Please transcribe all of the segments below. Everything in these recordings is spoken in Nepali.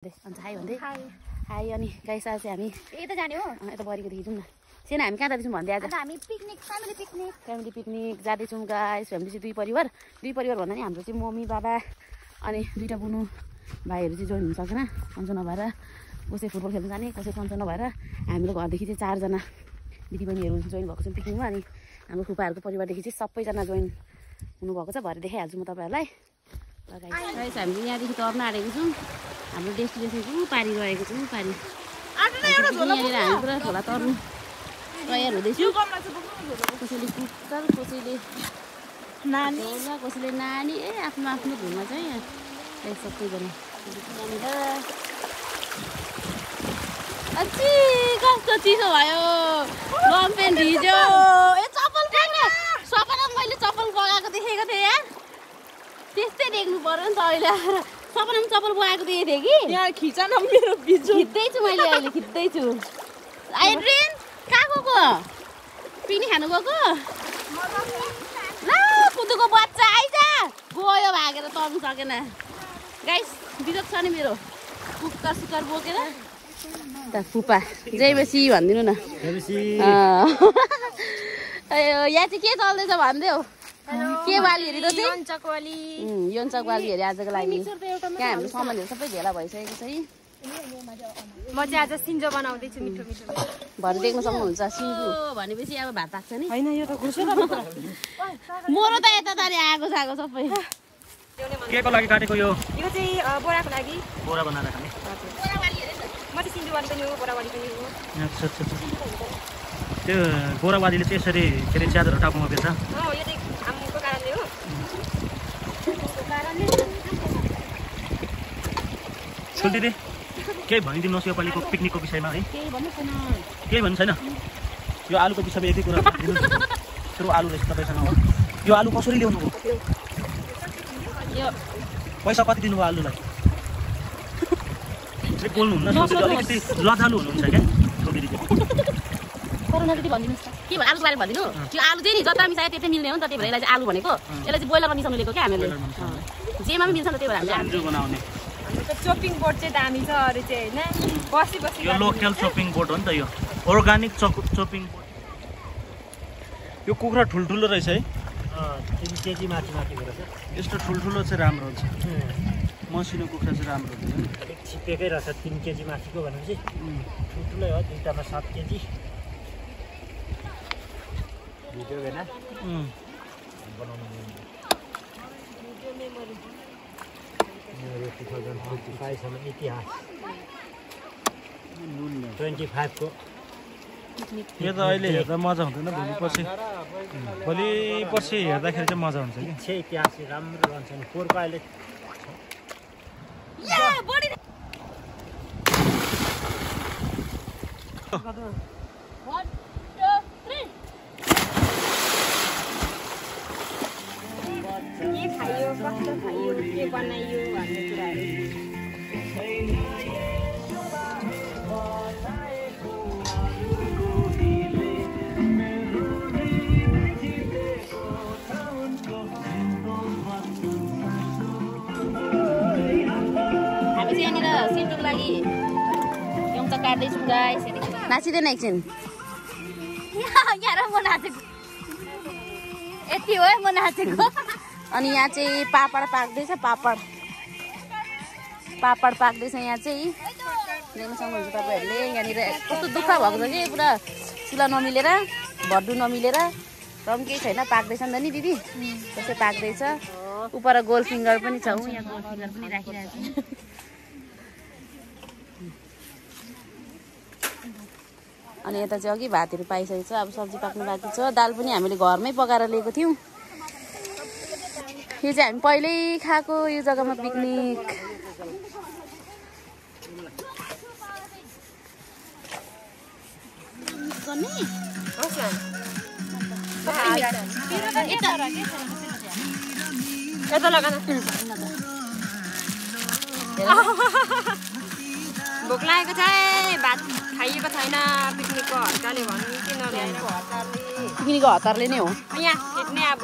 अन्त हाई भन्दै हाई अनि गाइस आज चाहिँ हामी यता जाने हो यता बरीकोदेखि जाउँ न सेना हामी कहाँ जाँदैछौँ भन्दै आज हामी पिकनिक फ्यामिली पिकनिक जाँदैछौँ गाइस फ्यामिली चाहिँ दुई परिवार भन्दा नि हाम्रो चाहिँ मम्मी बाबा अनि दुईवटा बुनु भाइहरू चाहिँ जोइन हुन सकेन सन्चो नभएर कसै फुटबल खेल्न जाने कसै सन्चो नभएर हाम्रो घरदेखि चाहिँ 4 जना दिदीबहिनीहरू जोइन भएको छौँ पिकनिकमा अनि हाम्रो फुपाहरूको परिवारदेखि चाहिँ सबैजना जोइन हुनुभएको छ भरे देखाइहाल्छु म तपाईँहरूलाई गाइस हामीले यहाँदेखि तर्न आँटेको छौँ हाम्रो डेस्टिनेसन चाहिँ पारी रहेको छौँ पारी यहाँनिर हामी पुरा खोला तर्नु तयार हुँदैछु कसैले कुकर कसैले नानी कसैले नानी आफ्नो आफ्नो धुनमा चाहिँ यहाँ सबैजना अझै कस्तो चिसो भयो लम्पेन भिज्यो चप्पल सपना मैले चप्पल बगाएको देखेको थिएँ यार त्यस्तै देख्नु पर्यो नि त अहिले सपनामा चप्पल बगाएको देखेको थिएँ कि यहाँ खिचा न मेरो भिजो खिच्दैछु मैले अहिले खिच्दैछु आइड्रिन कहाँ गएको पिनी खानु गएको ल कुदुको बच्चा आइज गयो भागेर तर्नु सकेन गाइस बिजोक छ नि मेरो कुकर सुकर बोकेर त फुपा जय बेसी भनिदिनु न यहाँ चाहिँ के चल्दैछ भन्दै हो के वाली हेरी त चाहिँ योन्चक वाली हेरी आजको लागि यहाँ हाम्रो सामानहरू सबै भेला भइसकेको छ है म चाहिँ आज सिन्जो बनाउँदैछु मिठो मिठो भरे देख्न सक्नुहुन्छ सिन्जो भनेपछि अब भात पाक्छ नि हैन यो त घुसो मोरो त यता तारी आएको छाको सबै केको लागि काटेको यो चाहिँ बोराको लागि बोरा बनाएर खाने म चाहिँ सिन्जो वाली पनि हो बोरावाली पनि हो अच्छा अच्छा त्यो बोरावालीले चाहिँ यसरी के अरे च्यादर टाउकोमा बेच्छ यो चाहिँ आमुको कारणले हो छोडिदिए केही भनिदिनुहोस् यो पालिको पिकनिकको विषयमा है केही भन्नु छैन यो आलुको विषयमा एकै कुरा भनिदिनु आलु रहेछ तपाईँसँग हो यो आलु कसरी ल्याउनु हो पैसा कति दिनुभयो आलुलाई बोल्नुहुन्न अलिकति लजालु हुनुहुन्छ क्या छोडिदिनु कोरोना जति भनिदिनुहोस् त के आलुको बारेमा भनिदिनु त्यो आलु चाहिँ नि जता मिसायो त्यतै मिल्ने हो नि त त्यही भएर यसलाई चाहिँ आलु भनेको यसलाई चाहिँ बोइलरमा मिसाउनु लिएको क्या हामीले जेमा पनि मिल्छ नि त त्यही भएर हामीले बनाउने चोपिङ बोर्ड चाहिँ दामी छ अरे चाहिँ हैन बसी यो लोकल चोपिङ बोर्ड हो नि त यो अर्गानिक चोपिङ बोर्ड यो कुखुरा ठुल्ठुलो रहेछ है 3 केजी माथि रहेछ यस्तो ठुल्ठुलो चाहिँ राम्रो हुन्छ मसिनो कुखुरा चाहिँ राम्रो हुन्छ अलिक छिपेकै रहेछ 3 केजी माथिको भनेपछि ठुल्ठुलै हो दुईटामा 7 केजी भिडियो हैन बनाउनु भिडियो मेमोरी 2025 सम्म इतिहास 25 को यो त अहिले हेर्दा मजा हुँदैन भोलि पछि हेर्दाखेरि चाहिँ मजा हुन्छ कि इतिहास राम्रो रहन्छ नि पोरको अहिले के खायो कस्तो खायो के बनाइयो भन्ने कुराहरु हामी चाहिँ यहाँनिर सिन्टुको लागि एउटा काट्दैछौँ गाइस नाचिँदैन एकछिन यहाँ म नाचेको यति हो है म नाचेको अनि यहाँ चाहिँ पापड पाक्दैछ पापड पाक्दैछ यहाँ चाहिँ देख्न सक्नुहुन्छ तपाईँहरूले यहाँनिर कस्तो दुःख भएको छ कि पुरा चुला नमिलेर भड्डु नमिलेर र पनि केही छैन पाक्दैछ नि त नि दिदी त्यसै पाक्दैछ उपर गोल फिङ्गर पनि छ यहाँ गोल फिङ्गर पनि राखिरहेको छु अनि यता चाहिँ अघि भातहरू पाइसकेको छ अब सब्जी पाक्नु बाँकी छ दाल पनि हामीले घरमै पकाएर लिएको थियौँ यो चाहिँ हामी पहिल्यै खाएको यो जग्गामा पिकनिक भोक लागेको छ भात खाइएको छैन पिकनिकको हतारले भन्नु के नल्याएको पिकनिकको हतारले नै हो यहाँ खेट्ने अब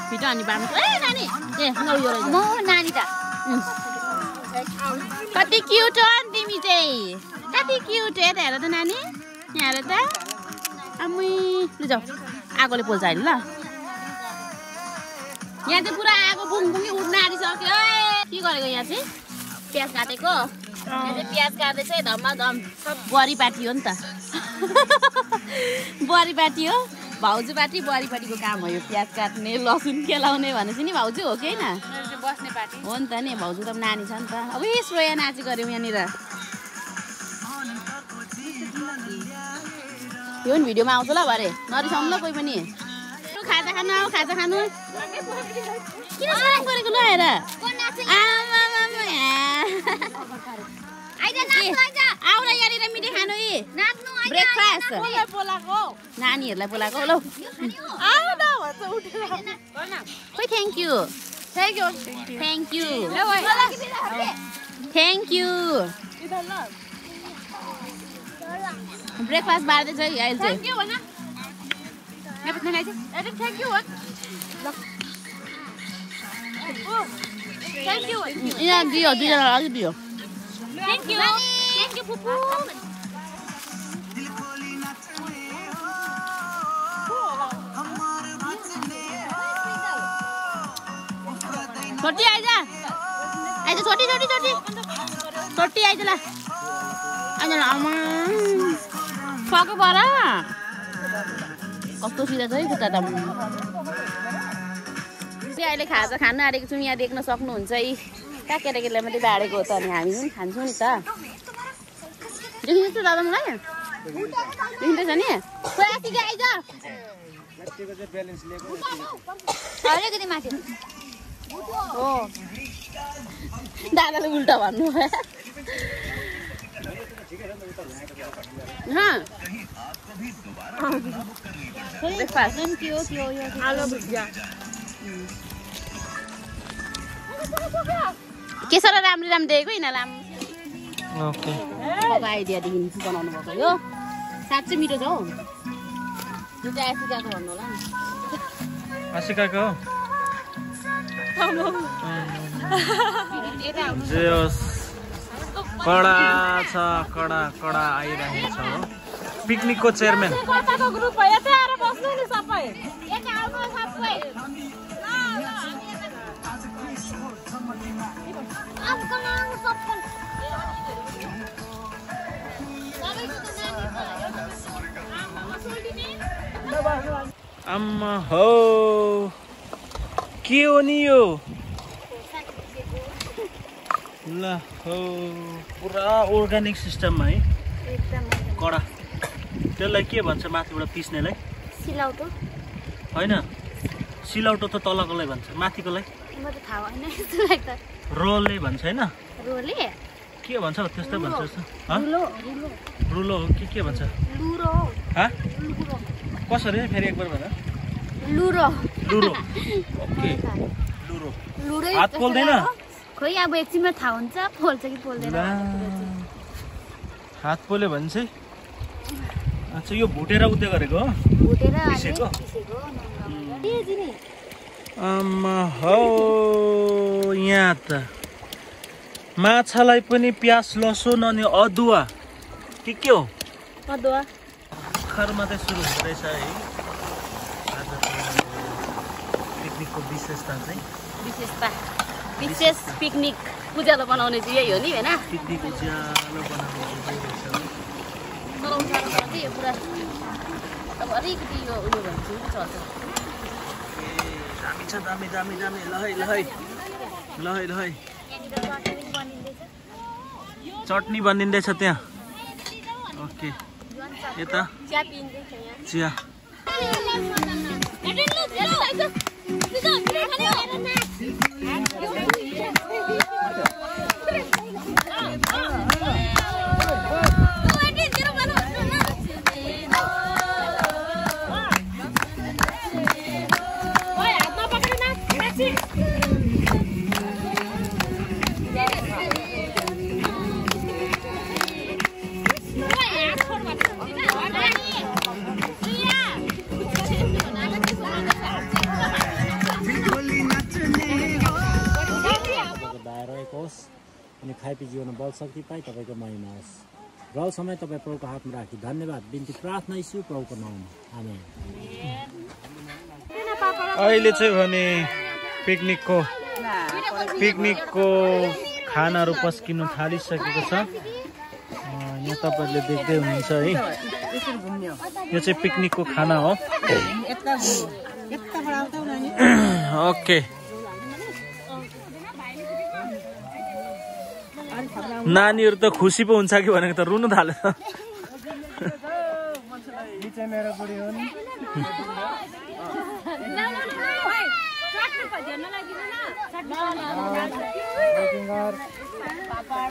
भिडियो अनि बाँड्नु ए नानी ए नौ यो रहेछ म नानी त कति क्युट हो नि तिमी चाहिँ कति क्युट हेर हेर त नानी यहाँ हेर त आमै लु जाऊ आगोले पोल्छ अहिले ल यहाँ चाहिँ पुरा आगो बुङबुङी उड्न आँटिसक्यो के गरेको यहाँ चाहिँ प्याज काटेको यहाँ चाहिँ प्याज काट्दैछ है धमाधम बुहारी पार्टी हो नि त बुहारी पार्टी हो भाउजू पार्टी बुहारी पार्टीको काम हो यो प्याज काट्ने लसुन केलाउने भनेपछि नि भाउजू हो कि होइन बस्ने पार्टी हो नि त नि भाउजू त नानी छ नि त अब श्रेया नाची गऱ्यौँ यहाँनिर यो पनि भिडियोमा आउँछ ल भरे नरिसाउनु ल कोही पनि खाजा खानु आऊ खाजा खानु किन साह्रो परेको ल हेर आऊ ल यहाँनिर मिठे खानु ब्रेकफास्ट नानीहरूलाई बोलाएको ल खोइ thank you thank you thank you breakfast बार्दैछ है अहिले चाहिँ यहाँ दियो दुईजना अलिक दियो छोटी आइज आइज छोटी छोटी छोटी छोटी आइज ल आइज ल आमा सक्यो पर कस्तो सिधा छ है खुट्टा त अहिले खाजा खानु आँटेको छौँ यहाँ देख्न सक्नुहुन्छ है कहाँ केटाकेटीलाई मात्रै बाँडेको हो त अनि हामी पनि खान्छौँ नि त देखिन्छ दादा मलाई देखिँदैछ नि आइज अलिकति माथि हो दादाले उल्टा भन्नु ब्रेकफास्ट आलु भुजिया केसर राम्रो राम्रो दिएको यिनीहरूलाई आइडियादेखि बनाउनु भएको यो साँच्चै मिठो छ हौ यो चाहिँ आसिकाको भन्नु होला नि आसिकाको कडा छ कडा कडा आइरहेको छ हो पिकनिकको चेयरम्यान आम्मा हो के हो नि यो ल हो पुरा अर्ग्यानिक सिस्टममा है कडा त्यसलाई के भन्छ माथिबाट पिस्नेलाई सिलौटो होइन सिलौटो त तलकोलाई भन्छ माथिकोलाई रोले भन्छ होइन के भन्छ त्यस्तो भन्छ रुलो हो के भन्छ कसरी फेरि एकबार भन लुरो लुरो ओके लुरो हात पोल्दैन खोइ अब एकछिनमा थाहा हुन्छ पोल्छ कि पोल्दैन हात पोल्यो भने चाहिँ अच्छा यो भुटेर उद्योग गरेको हो पिसेको आम्मा हो यहाँ त माछालाई पनि प्याज लसुन अनि अदुवा के हो अदुवा खरमा चाहिँ सुरु हुँदैछ है आज पिकनिकको विशेषता चाहिँ विशेष पिकनिक उज्यालो बनाउने चाहिँ यही हो नि होइन पिकनिक उज्यालो बनाउने चाहिँ यो पुरा अब अलिकति यो उयो भन्छु चल्छ दामी छ दामी दामी दामी ल है चटनी बनिँदैछ त्यहाँ ओके यता चिया बल शक्ति पाइ तपाईँको महिमा होस्। र समय तपाईँ प्रभुको हातमा राखी धन्यवाद बिन्ती प्रार्थना यीशु प्रभुको नाममा आमेन। अहिले चाहिँ भने पिकनिकको खानाहरू पस्किनु थालिसकेको छ। यहाँ तपाईँहरूले देख्दै हुनुहुन्छ है, यो चाहिँ पिकनिकको खाना हो। ओके, नानीहरू त खुसी पो हुन्छ कि भनेको त रुनु थाल्यो।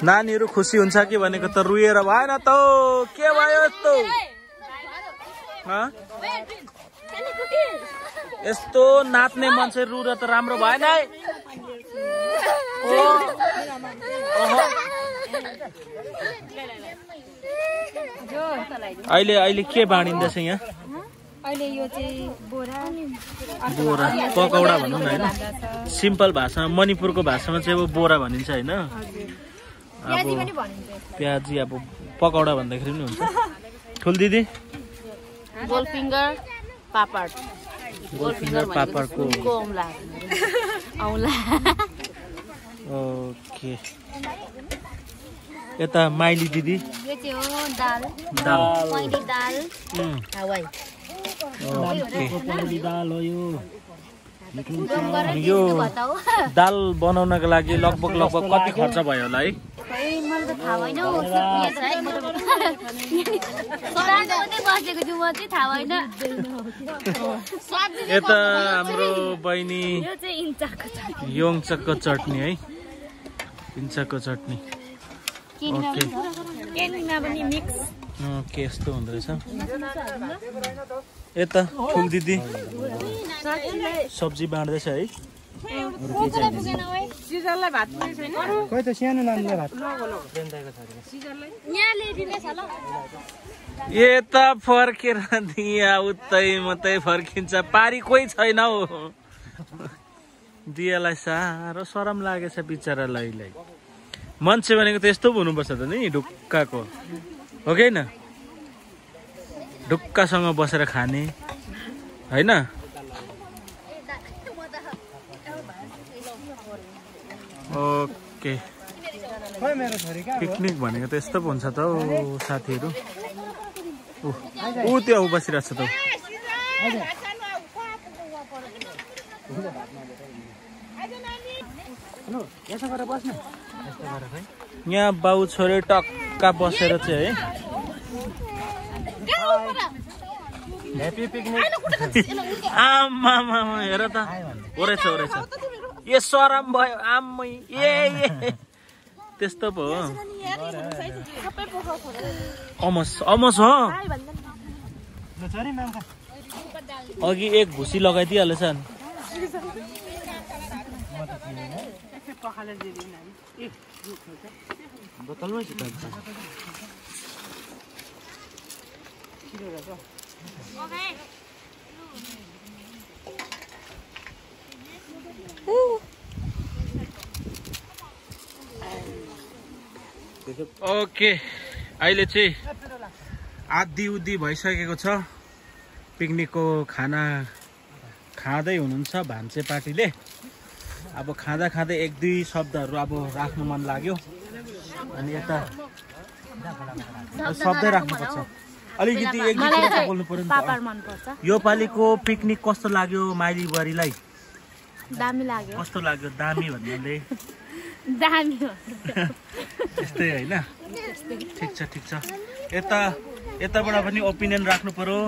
नानीहरू खुसी हुन्छ कि भनेको त रुएर भएन त। के भयो यस्तो? यस्तो नाच्ने मान्छे रुएर त राम्रो भएन है। अहिले के बाँडिँदैछ यहाँ? अहिले यो चाहिँ बोरा पकौडा भनौँ न होइन, सिम्पल भाषामा मणिपुरको भाषामा चाहिँ अब बोरा भनिन्छ होइन। अब प्याजी अब पकौडा भन्दाखेरि पनि हुन्छ। ठुल दिदी गोलफिङ्गर पापड, गोलफिङ्गर पापडको औला। ओके, यता माइली दिदी यो चाहिँ हो दाल हवाई। यो दाल बनाउनको लागि लगभग कति खर्च भयो होला है? यता हाम्रो बहिनी योङचकको चटनी है, इन्चकको चटनी। ओके, यस्तो हुँदो रहेछ। यता ठुल दिदी सब्जी बाँड्दैछ है। यता फर्केर दिया उतै मात्रै फर्किन्छ, पारी कोही छैन हौ। दियालाई साह्रो शरम लागेछ बिचरालाई। मान्छे भनेको त यस्तो हुनुपर्छ त नि, ढुक्काको हो कि होइन? ढुक्कासँग बसेर खाने होइन। ओके, पिकनिक भनेको त यस्तो पो हुन्छ त हौ साथीहरू। ऊ त्यो बसिरहेको छ त। यहाँ बाउ छोरी टक्का बसेर चाहिँ है ह्यापी पिकनिक। आमा हेर त, ओरेछ ए सरम भयो आमै। ए त्यस्तो पो हो। अमस हो। अघि एक भुसी लगाइदिइहालेछ नि। बोतलमै छ ओके, अहिले चाहिँ आधी उधी भइसकेको छ। पिकनिकको खाना खाँदै हुनुहुन्छ भान्से पार्टीले। अब खाँदा खाँदै एक दुई शब्दहरू अब राख्नु मन लाग्यो, अनि यता शब्दै राख्नुपर्छ अलिकति। एक दुई कुरा बोल्नु पर्यो नि त। यो पालिको पिकनिक कस्तो लाग्यो माइली बुहारीलाई? दामी लाग्यो। कस्तो लाग्यो? दामी भन्नाले दामी त्यस्तै होइन। ठिक छ। यताबाट पनि ओपिनियन राख्नु पर्यो।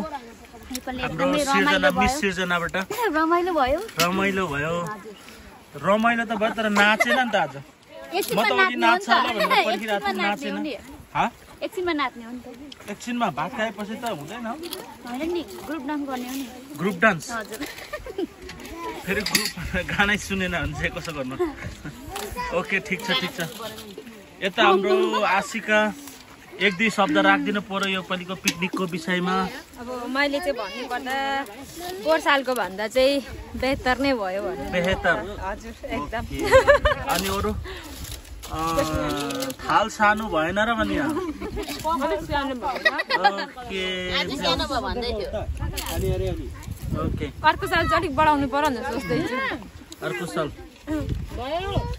हाम्रो सिर्जना मिस सिर्जनाबाट रमाइलो भयो। रमाइलो त भयो, तर नाचेन नि त आज। म त अघि नाच्छ होला भनेर पर्खिरहेको थिएँ, नाचेन। एकछिनमा नाच्ने हो नि त। एकछिनमा भात खाएपछि त हुँदैन। होइन नि, ग्रुप डान्स गर्ने हो नि। Group dance? हजुर। फेरि ग्रुप गानै सुनेन भने चाहिँ कसो गर्नु? ओके, ठिक छ। यता हाम्रो आशिका एक दुई शब्द राखिदिनु पर्यो यो पालिको पिकनिकको विषयमा। अब मैले चाहिँ भन्नुपर्दा पोहोर सालको भन्दा चाहिँ बेहतर नै भयो भन्नु। बेहतर? हजुर, एकदम। अनि अरू थाल सानो भएन र भने अलिक सानो भयो ओके आज सानो भयो भन्दै थियो ओके अर्को साल चाहिँ अलिक बढाउनु पर्यो भनेर सोच्दैछु अर्को साल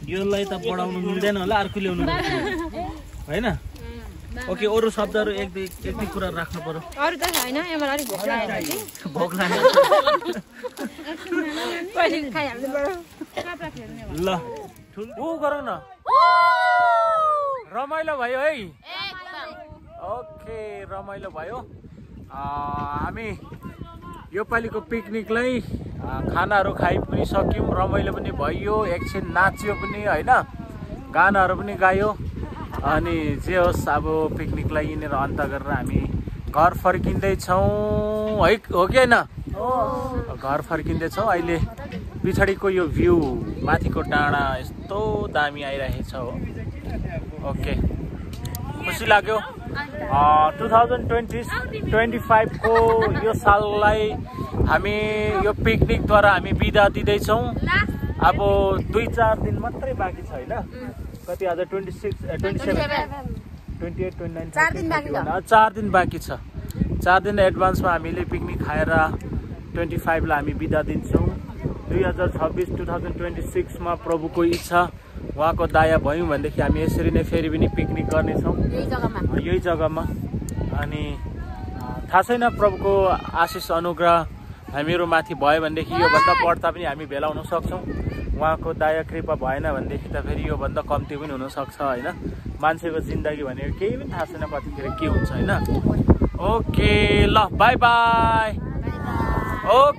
योलाई त बढाउनु मिल्दैन होला अर्को ल्याउनु होइन ओके अरू शब्दहरू एक दुई कुरा राख्नु पर्यो अरू त छैन यहाँ अलिक भोक लागेको कि भोक लाग्यो पहिले खाइहाल्नु पर्यो ल ऊ गरौँ न रमाइलो भयो है ओके रमाइलो भयो हामी यो पालिको पिकनिकलाई खानाहरू खाइ पनि सक्यौँ रमाइलो पनि भयो एकछिन नाच्यो पनि होइन गानाहरू पनि गायो अनि जे होस् अब पिकनिकलाई यिनीहरू अन्त गरेर हामी घर फर्किँदैछौँ है हो कि होइन घर फर्किँदैछौँ अहिले पछाडिको यो भ्यू माथिको डाँडा यस्तो दामी आइरहेको छ हो ओके खुसी लाग्यो 2025 को यो साललाई हामी यो पिकनिकद्वारा हामी बिदा दिँदैछौँ अब 2-4 दिन मात्रै बाँकी छ होइन कति आज 26 27 28 29 4 दिन बाँकी छ 4 दिन एडभान्समा हामीले पिकनिक खाएर 25 लाई हामी बिदा दिन्छौँ 2026 मा प्रभुको इच्छा उहाँको दया भयौँ भनेदेखि हामी यसरी नै फेरि पनि पिकनिक गर्नेछौँ यही जग्गामा अनि थाहा छैन प्रभुको आशिष अनुग्रह हामीहरू माथि भयो भनेदेखि योभन्दा बढ्ता पनि हामी भेला हुन सक्छौँ उहाँको दया कृपा भएन भनेदेखि त फेरि योभन्दा कम्ती पनि हुनसक्छ होइन मान्छेको जिन्दगी भनेको केही पनि थाहा छैन कतिखेर के हुन्छ होइन ओके ल बाई बाई ओके